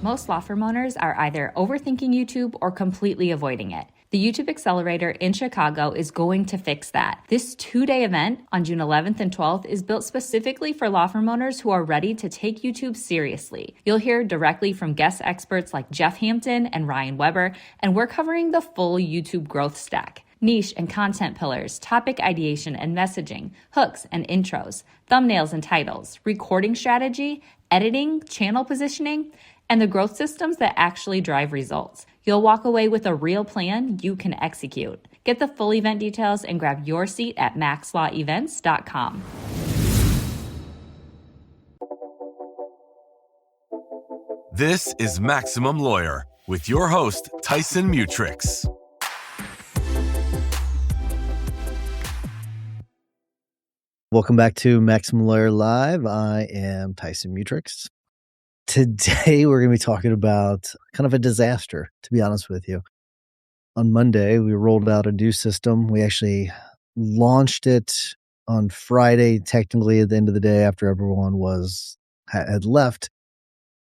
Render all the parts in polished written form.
Most law firm owners are either overthinking YouTube or completely avoiding it. The YouTube Accelerator in Chicago is going to fix that. This 2-day event on June 11th and 12th is built specifically for law firm owners who are ready to take YouTube seriously. You'll hear directly from guest experts like Jeff Hampton and Ryan Weber, and we're covering the full YouTube growth stack. Niche and content pillars, topic ideation and messaging, hooks and intros, thumbnails and titles, recording strategy, editing, channel positioning, and the growth systems that actually drive results. You'll walk away with a real plan you can execute. Get the full event details and grab your seat at maxlawevents.com. This is Maximum Lawyer with your host, Tyson Mutrux. Welcome back to Maximum Lawyer Live. I am Tyson Mutrux. Today, we're going to be talking about kind of a disaster, to be honest with you. On Monday, we rolled out a new system. We actually launched it on Friday, technically at the end of the day after everyone had left.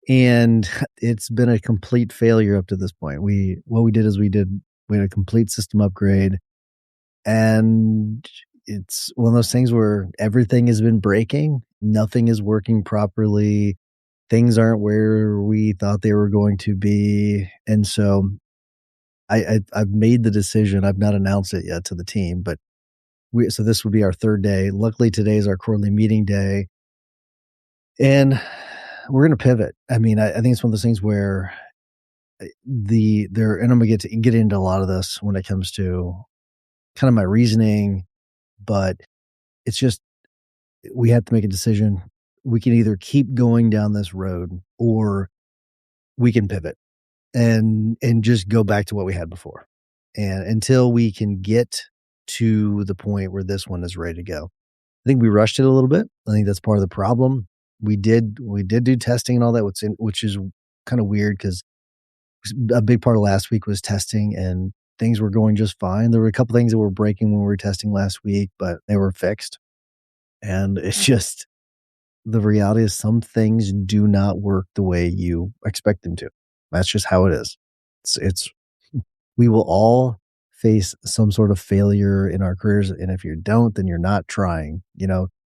And it's been a complete failure up to this point. We had a complete system upgrade. And it's one of those things where everything has been breaking. Nothing is working properly. Things aren't where we thought they were going to be. And so I've made the decision. I've not announced it yet to the team, but so this would be our third day. Luckily, today is our quarterly meeting day. And we're going to pivot. I mean, I think it's one of those things where and I'm going to get into a lot of this when it comes to kind of my reasoning, but it's just, we have to make a decision. We can either keep going down this road or we can pivot and just go back to what we had before. And until we can get to the point where this one is ready to go. I think we rushed it a little bit. I think that's part of the problem. We did do testing and all that, which is kind of weird because a big part of last week was testing and things were going just fine. There were a couple things that were breaking when we were testing last week, but they were fixed. And it's just, the reality is some things do not work the way you expect them to. That's just how it is. We will all face some sort of failure in our careers. And if you don't, then you're not trying,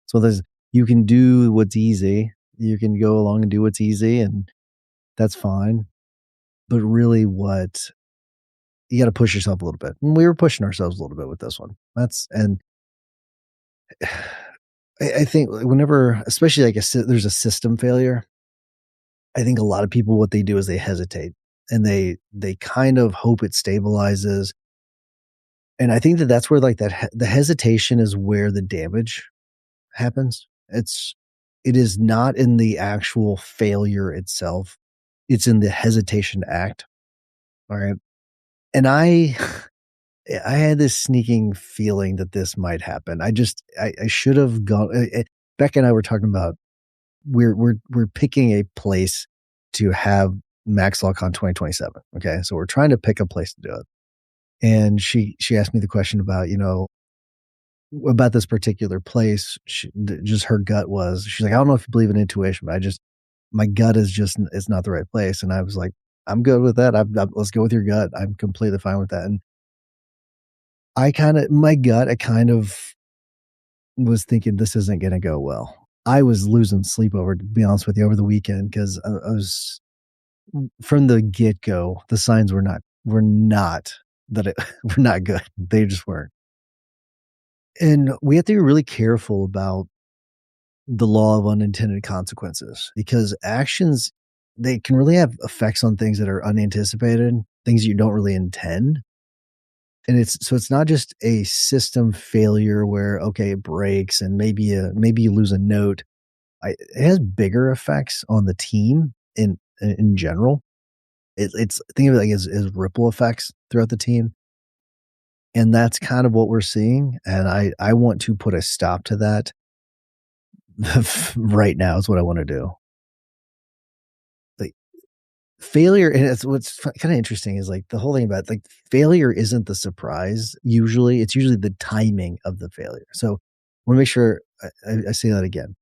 So you can do what's easy. You can go along and do what's easy, and that's fine. But really you got to push yourself a little bit. And we were pushing ourselves a little bit with this one. I think whenever, especially there's a system failure, I think a lot of people, what they do is they hesitate and they kind of hope it stabilizes. And I think that's where the hesitation is where the damage happens. It is not in the actual failure itself. It's in the hesitation to act. All right. And I had this sneaking feeling that this might happen. I should have gone. Becca and I were talking about we're picking a place to have MaxLawCon 2027. Okay, so we're trying to pick a place to do it. And she asked me the question about about this particular place. Just her gut was, she's like, I don't know if you believe in intuition, but my gut it's not the right place. And I was like, I'm good with that. Let's go with your gut. I'm completely fine with that. And I kind of was thinking this isn't going to go well. I was losing sleep to be honest with you, over the weekend, because I was, from the get-go, the signs were not were not good. They just weren't. And we have to be really careful about the law of unintended consequences, because actions, they can really have effects on things that are unanticipated, things you don't really intend. And it's not just a system failure where, okay, it breaks and maybe you lose a note. It has bigger effects on the team in general. It's think of it like as ripple effects throughout the team. And that's kind of what we're seeing. And I want to put a stop to that right now is what I want to do. Like failure, and it's what's kind of interesting is like the whole thing about like failure isn't the surprise. Usually, it's usually the timing of the failure. So I want to make sure I say that again.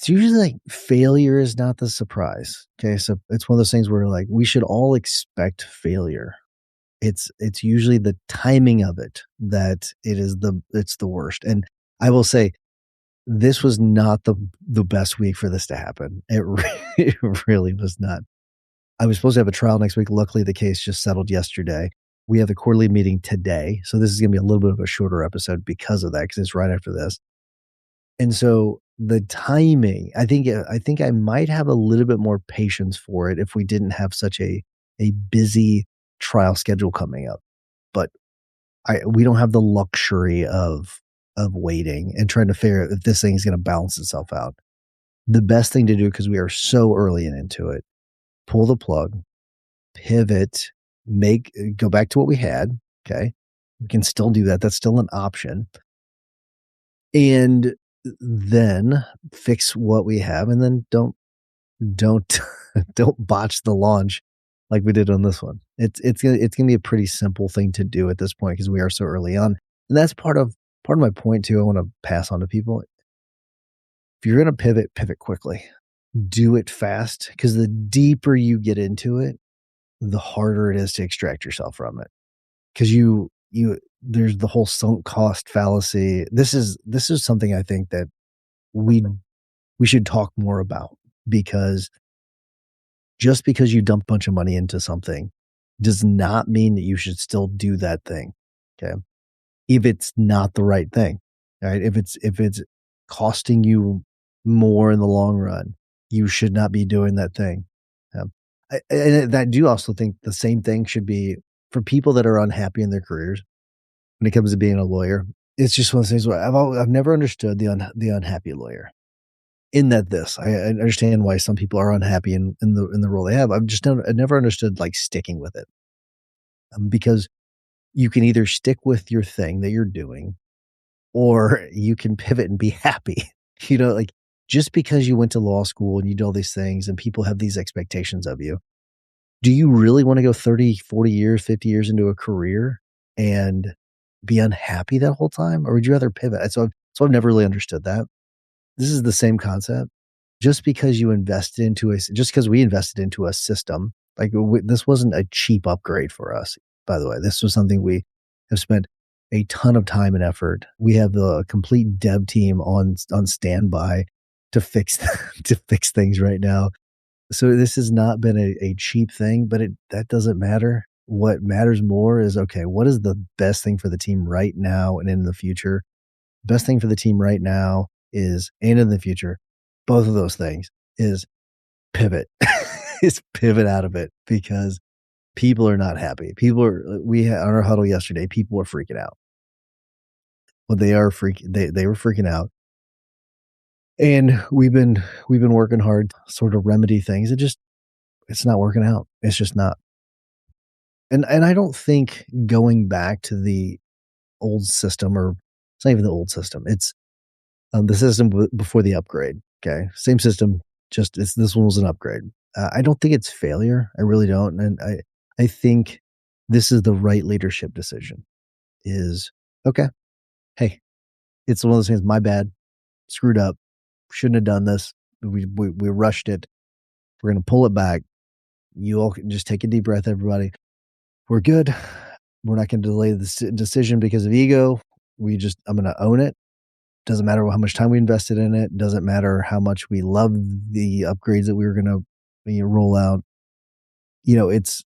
it's usually like failure is not the surprise. Okay. So it's one of those things where like we should all expect failure. It's usually the timing of it that it's the worst. And I will say this was not the best week for this to happen. It really was not. I was supposed to have a trial next week. Luckily, the case just settled yesterday. We have a quarterly meeting today. So this is going to be a little bit of a shorter episode because of that, because it's right after this. And so the timing, I think I might have a little bit more patience for it if we didn't have such a busy trial schedule coming up. But we don't have the luxury of waiting and trying to figure out if this thing is going to balance itself out. The best thing to do, because we are so early into it, pull the plug, pivot, go back to what we had. Okay. We can still do that. That's still an option. And then fix what we have, and then don't don't botch the launch like we did on this one. It's gonna be a pretty simple thing to do at this point because we are so early on. And that's part of my point too. I want to pass on to people. If you're gonna pivot quickly. Do it fast, because the deeper you get into it, the harder it is to extract yourself from it. Because there's the whole sunk cost fallacy. This is something I think that we should talk more about, because just because you dump a bunch of money into something does not mean that you should still do that thing. Okay. If it's not the right thing, right? If it's costing you more in the long run, you should not be doing that thing. And I do also think the same thing should be for people that are unhappy in their careers when it comes to being a lawyer. It's just one of those things where I've never understood the unhappy lawyer. In that I understand why some people are unhappy in the role they have. I never understood like sticking with it, because you can either stick with your thing that you're doing, or you can pivot and be happy. Like just because you went to law school and you do all these things and people have these expectations of you, do you really want to go 30, 40 years, 50 years into a career and be unhappy that whole time? Or would you rather pivot? So I've never really understood that. This is the same concept. Just because we invested into a system, like this wasn't a cheap upgrade for us, by the way. This was something we have spent a ton of time and effort. We have the complete dev team on standby to fix to fix things right now. So this has not been a cheap thing, but that doesn't matter. What matters more is, okay, what is the best thing for the team right now and in the future? Best thing for the team right now and in the future, both of those things is pivot. Is pivot out of it, because people are not happy. We had on our huddle yesterday, people were freaking out. Well, they were freaking out. And we've been working hard to sort of remedy things. It's not working out. It's just not. And I don't think going back to the old system, or it's not even the old system. It's the system before the upgrade. Okay. Same system. This one was an upgrade. I don't think it's failure. I really don't. And I think this is the right leadership decision is, okay, hey, it's one of those things, my bad, screwed up, shouldn't have done this. We rushed it. We're going to pull it back. You all can just take a deep breath, everybody. We're good. We're not going to delay this decision because of ego. I'm going to own it. Doesn't matter how much time we invested in it. Doesn't matter how much we love the upgrades that we were going to roll out. Let's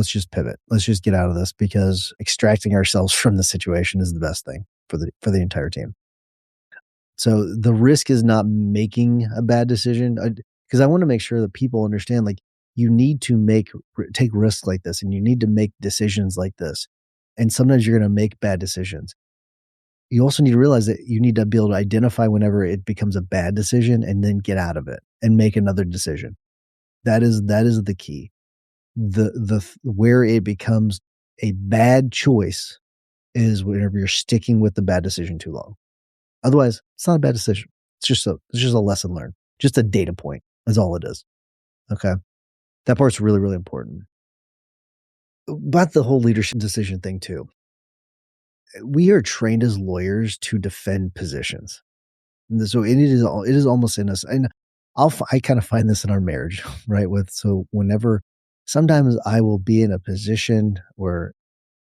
just pivot. Let's just get out of this, because extracting ourselves from the situation is the best thing for the entire team. So the risk is not making a bad decision, because I want to make sure that people understand, like, you need to take risks like this, and you need to make decisions like this. And sometimes you're going to make bad decisions. You also need to realize that you need to be able to identify whenever it becomes a bad decision and then get out of it and make another decision. That is the key. Where it becomes a bad choice is whenever you're sticking with the bad decision too long. Otherwise, it's not a bad decision. It's just a lesson learned. Just a data point is all it is. Okay. That part's really, really important. About the whole leadership decision thing too. We are trained as lawyers to defend positions. So it is almost in us. And I kind of find this in our marriage, right? So whenever sometimes I will be in a position where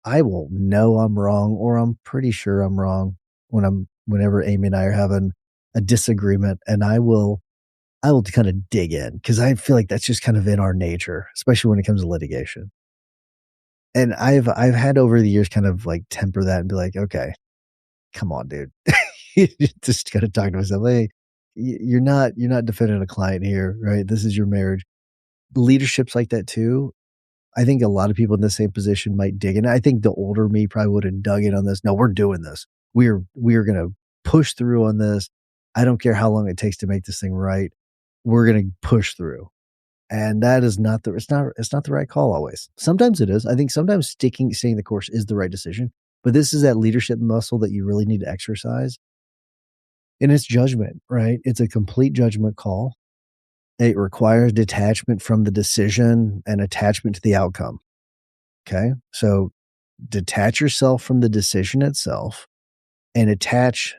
I will know I'm wrong, or I'm pretty sure I'm wrong whenever Amy and I are having a disagreement, and I will kind of dig in because I feel like that's just kind of in our nature, especially when it comes to litigation. And I've had over the years kind of like temper that and be like, okay, come on, dude. Just gotta talk to myself. Hey, you're not defending a client here, right? This is your marriage. Leadership's like that too. I think a lot of people in the same position might dig in. I think the older me probably would have dug in on this. No, we're doing this. We are gonna push through on this. I don't care how long it takes to make this thing right. We're gonna push through. And that is not the it's not the right call always. Sometimes it is. I think sometimes staying the course is the right decision. But this is that leadership muscle that you really need to exercise. And it's judgment, right? It's a complete judgment call. It requires detachment from the decision and attachment to the outcome. Okay. So detach yourself from the decision itself and attach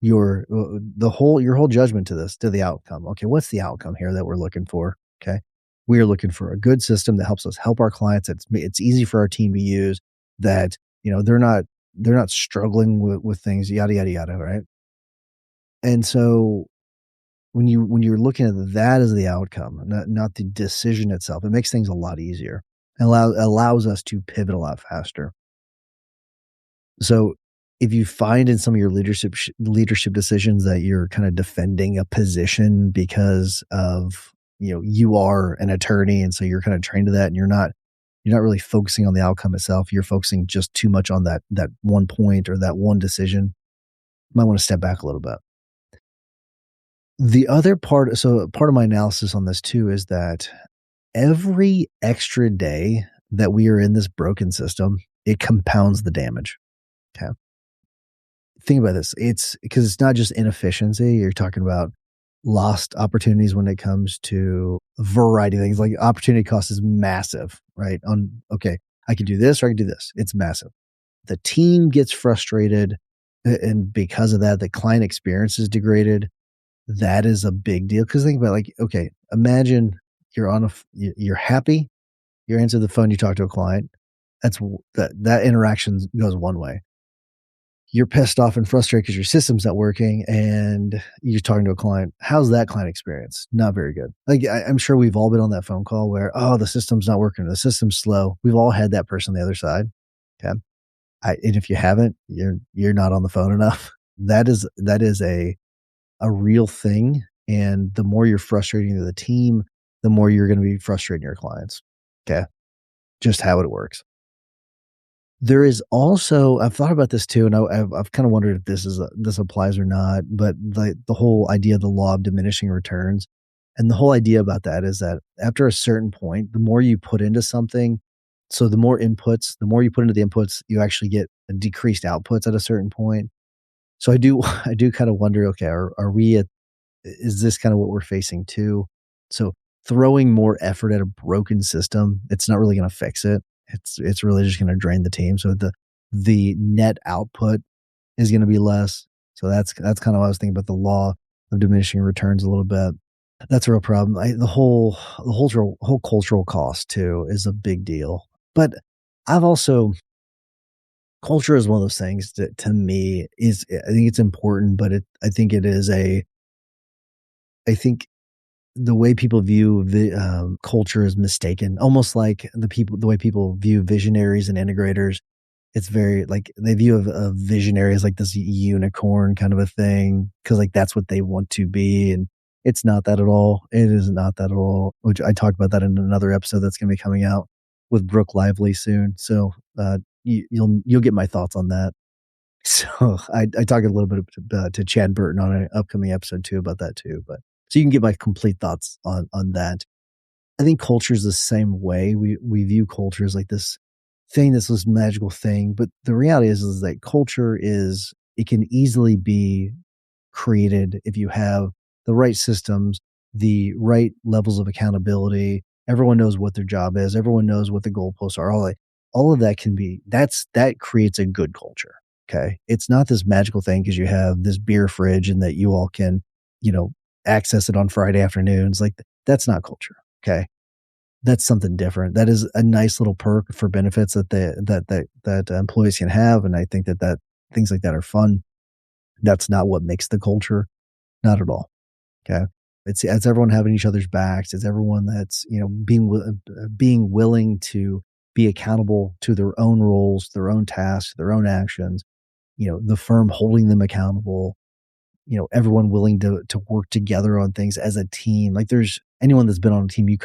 your whole judgment to the outcome. Okay. What's the outcome here that we're looking for? Okay. We are looking for a good system that helps us help our clients. It's easy for our team to use, that, they're not struggling with things, yada, yada, yada. Right. And so when you're looking at that as the outcome, not the decision itself, it makes things a lot easier and allows us to pivot a lot faster. So if you find in some of your leadership decisions that you're kind of defending a position because of, you are an attorney, and so you're kind of trained to that, and you're not really focusing on the outcome itself. You're focusing just too much on that one point or that one decision. You might want to step back a little bit. The other part, so part of my analysis on this too, is that every extra day that we are in this broken system, it compounds the damage. Okay. Think about this. It's because it's not just inefficiency. You're talking about lost opportunities when it comes to a variety of things. Like opportunity cost is massive, right? Okay, I can do this or I can do this. It's massive. The team gets frustrated, and because of that, the client experience is degraded. That is a big deal. Because think about, like, okay, imagine you're happy, you answer the phone, you talk to a client. That interaction goes one way. You're pissed off and frustrated because your system's not working, and you're talking to a client. How's that client experience? Not very good. Like, I'm sure we've all been on that phone call where, oh, the system's not working, the system's slow. We've all had that person on the other side. Okay. And if you haven't, you're not on the phone enough. That is a real thing. And the more you're frustrating the team, the more you're going to be frustrating your clients. Okay. Just how it works. There is also, I've thought about this too, and I've kind of wondered if this applies or not, but the whole idea of the law of diminishing returns, and the whole idea about that is that after a certain point, the more you put into something, so the more you put into the inputs, you actually get decreased outputs at a certain point. So I do I do kind of wonder, okay, is this kind of what we're facing too? So throwing more effort at a broken system, it's not really going to fix it. It's really just going to drain the team. So the net output is going to be less. So that's kind of what I was thinking about, the law of diminishing returns a little bit. That's a real problem. The whole cultural cost too is a big deal. But culture is one of those things that to me I think it's important, but I think the way people view the culture is mistaken, almost like the way people view visionaries and integrators. It's very like they view a visionary as like this unicorn kind of a thing, because like that's what they want to be, and it's not that at all. It is not that at all. Which I talked about that in another episode that's going to be coming out with Brooke Lively soon. So you'll get my thoughts on that. So I talk a little bit to Chad Burton on an upcoming episode too about that too, but so you can get my complete thoughts on that. I think culture is the same way. We view culture as like this thing, that's this magical thing, but the reality is that it can easily be created if you have the right systems, the right levels of accountability. Everyone knows what their job is. Everyone knows what the goalposts are. All of that that creates a good culture. Okay. It's not this magical thing because you have this beer fridge and that you all can, access it on Friday afternoons. Like that's not culture. Okay. That's something different. That is a nice little perk for benefits that employees can have. And I think that things like that are fun. That's not what makes the culture. Not at all. Okay. It's everyone having each other's backs. It's everyone that's, being willing to be accountable to their own roles, their own tasks, their own actions, the firm holding them accountable, everyone willing to work together on things as a team. Like there's anyone that's been on a team, you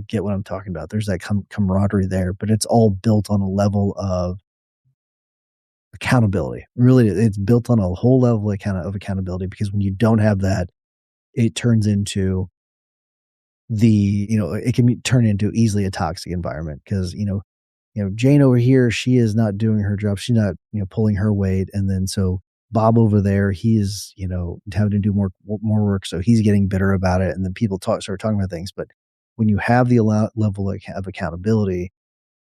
get what I'm talking about. There's that camaraderie there, but it's all built on a level of accountability. Really, it's built on a whole level of accountability, because when you don't have that, it turns into it can turn into easily a toxic environment, because, Jane over here, she is not doing her job. She's not, pulling her weight. And then so Bob over there, he is, having to do more work. So he's getting bitter about it. And then people start talking about things. But when you have the level of accountability,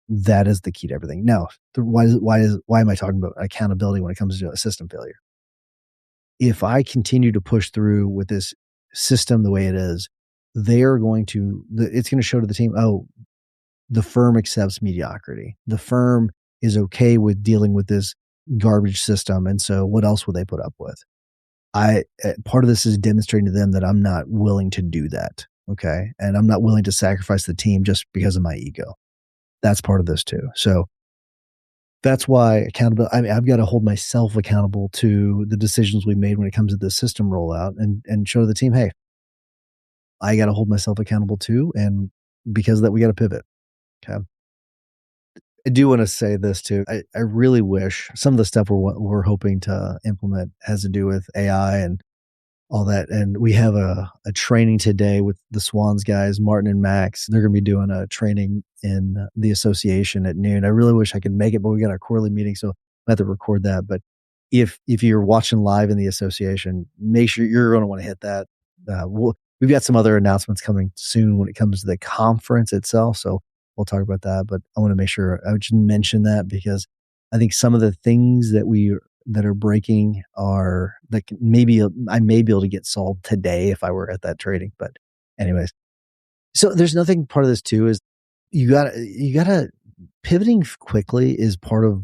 that is the key to everything. Now, why am I talking about accountability when it comes to a system failure? If I continue to push through with this system the way it is, it's going to show to the team, oh, the firm accepts mediocrity. The firm is okay with dealing with this garbage system. And so what else will they put up with? Part of this is demonstrating to them that I'm not willing to do that. Okay. And I'm not willing to sacrifice the team just because of my ego. That's part of this too. So that's why accountability, I've got to hold myself accountable to the decisions we made when it comes to the system rollout, and show the team, hey, I got to hold myself accountable too. And because of that, we got to pivot. Okay. I do want to say this too. I really wish some of the stuff we're hoping to implement has to do with AI and all that. And we have a training today with the Swans guys, Martin and Max. They're going to be doing a training in the association at noon. I really wish I could make it, but we got our quarterly meeting, so I have to record that. But if you're watching live in the association, make sure you're going to want to hit that. We've got some other announcements coming soon when it comes to the conference itself, so we'll talk about that. But I want to make sure I would just mention that, because I think some of the things that are breaking are that maybe I may be able to get solved today if I were at that training. But anyways, so there's nothing. Part of this too is you gotta pivoting quickly is part of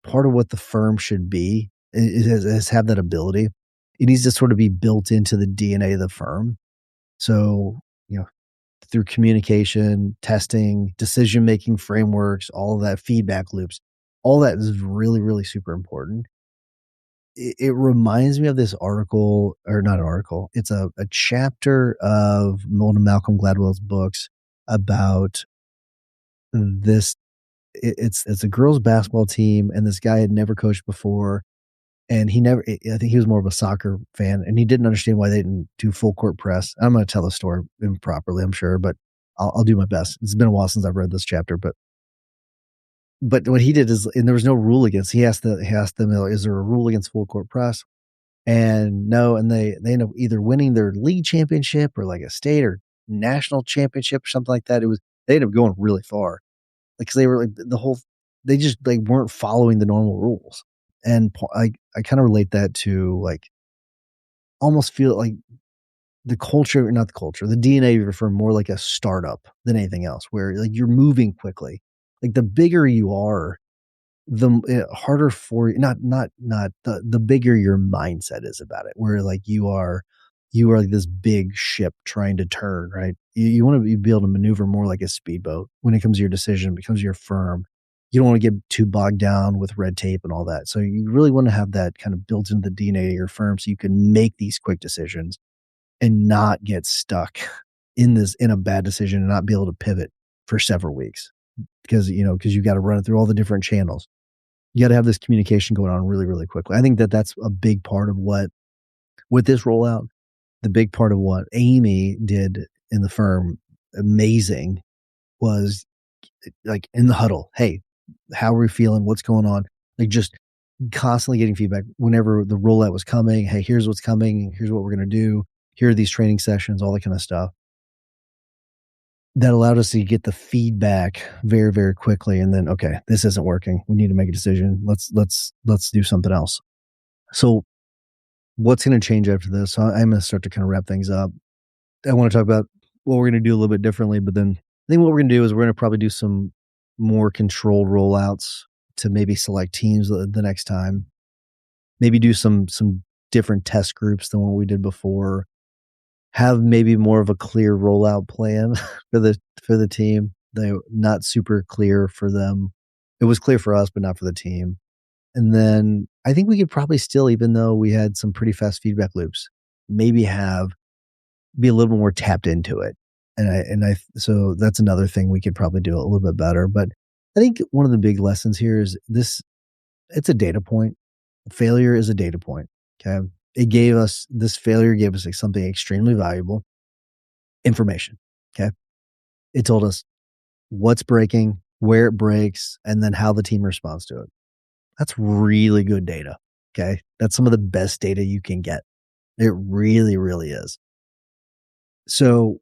what the firm should be. Is have that ability. It needs to sort of be built into the DNA of the firm. So, through communication, testing, decision-making frameworks, all of that, feedback loops, all that is really, really super important. It reminds me of this article, or not an article. It's a chapter of one of Malcolm Gladwell's books about this. It's a girls basketball team, and this guy had never coached before. And I think he was more of a soccer fan, and he didn't understand why they didn't do full court press. I'm going to tell the story improperly, I'm sure, but I'll do my best. It's been a while since I've read this chapter, but what he did is, and there was no rule against, he asked them, is there a rule against full court press? And no, and they end up either winning their league championship or like a state or national championship or something like that. They ended up going really far. Like, 'cause they were like they just like weren't following the normal rules. And I kind of relate that to, like, almost feel like the culture, not the culture, the DNA of your firm, more like a startup than anything else, where like you're moving quickly. Like the bigger you are, the harder for you, not the bigger your mindset is about it, where like you are like this big ship trying to turn, right? You want to be able to maneuver more like a speedboat when it comes to your decision, becomes your firm. You don't want to get too bogged down with red tape and all that. So you really want to have that kind of built into the DNA of your firm, so you can make these quick decisions and not get stuck in a bad decision and not be able to pivot for several weeks, because you got to run it through all the different channels. You got to have this communication going on really, really quickly. I think that's a big part of what, with this rollout, the big part of what Amy did in the firm, amazing, was like in the huddle. Hey, how are we feeling? What's going on? Like just constantly getting feedback whenever the rollout was coming. Hey, here's what's coming. Here's what we're going to do. Here are these training sessions, all that kind of stuff. that allowed us to get the feedback very, very quickly. And then, okay, this isn't working. We need to make a decision. Let's do something else. So what's going to change after this? So I'm going to start to kind of wrap things up. I want to talk about what we're going to do a little bit differently, but then I think what we're going to do is we're going to probably do some more controlled rollouts to maybe select teams the next time. Maybe do some different test groups than what we did before. Have maybe more of a clear rollout plan for the team. They're not super clear for them. It was clear for us, but not for the team. And then I think we could probably still, even though we had some pretty fast feedback loops, maybe be a little more tapped into it. So that's another thing we could probably do a little bit better. But I think one of the big lessons here is it's a data point. Failure is a data point. Okay. This failure gave us something extremely valuable, information. Okay. It told us what's breaking, where it breaks, and then how the team responds to it. That's really good data. Okay. That's some of the best data you can get. It really, really is. So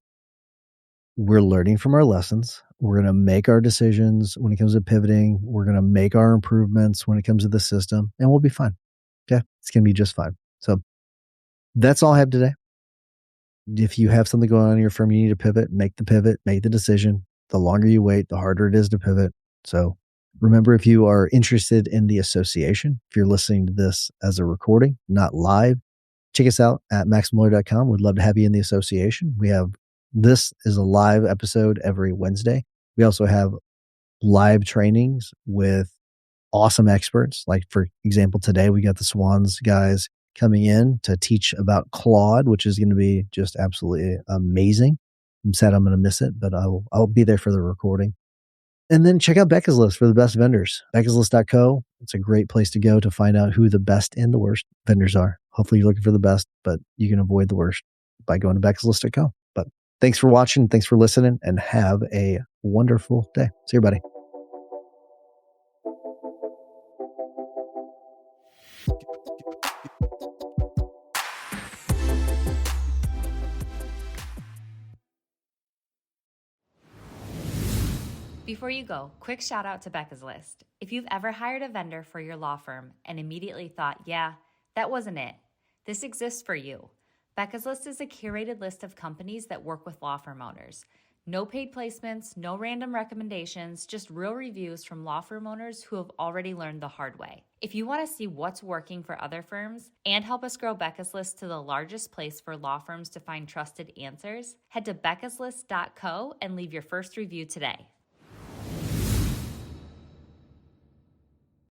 we're learning from our lessons. We're going to make our decisions when it comes to pivoting. We're going to make our improvements when it comes to the system, and we'll be fine. Okay. It's going to be just fine. So that's all I have today. If you have something going on in your firm, you need to pivot, make the decision. The longer you wait, the harder it is to pivot. So remember, if you are interested in the association, if you're listening to this as a recording, not live, check us out at maximumlawyer.com. We'd love to have you in the association. This is a live episode every Wednesday. We also have live trainings with awesome experts. Like, for example, today we got the Swans guys coming in to teach about Claude, which is going to be just absolutely amazing. I'm sad I'm going to miss it, but I'll be there for the recording. And then check out Becca's List for the best vendors. BeccasList.co. It's a great place to go to find out who the best and the worst vendors are. Hopefully you're looking for the best, but you can avoid the worst by going to BeccasList.co. But thanks for watching. Thanks for listening, and have a wonderful day. See you, buddy. Before you go, quick shout out to Becca's List. If you've ever hired a vendor for your law firm and immediately thought, yeah, that wasn't it, this exists for you. Becca's List is a curated list of companies that work with law firm owners. No paid placements, no random recommendations, just real reviews from law firm owners who have already learned the hard way. If you want to see what's working for other firms and help us grow Becca's List to the largest place for law firms to find trusted answers, head to beccaslist.co and leave your first review today.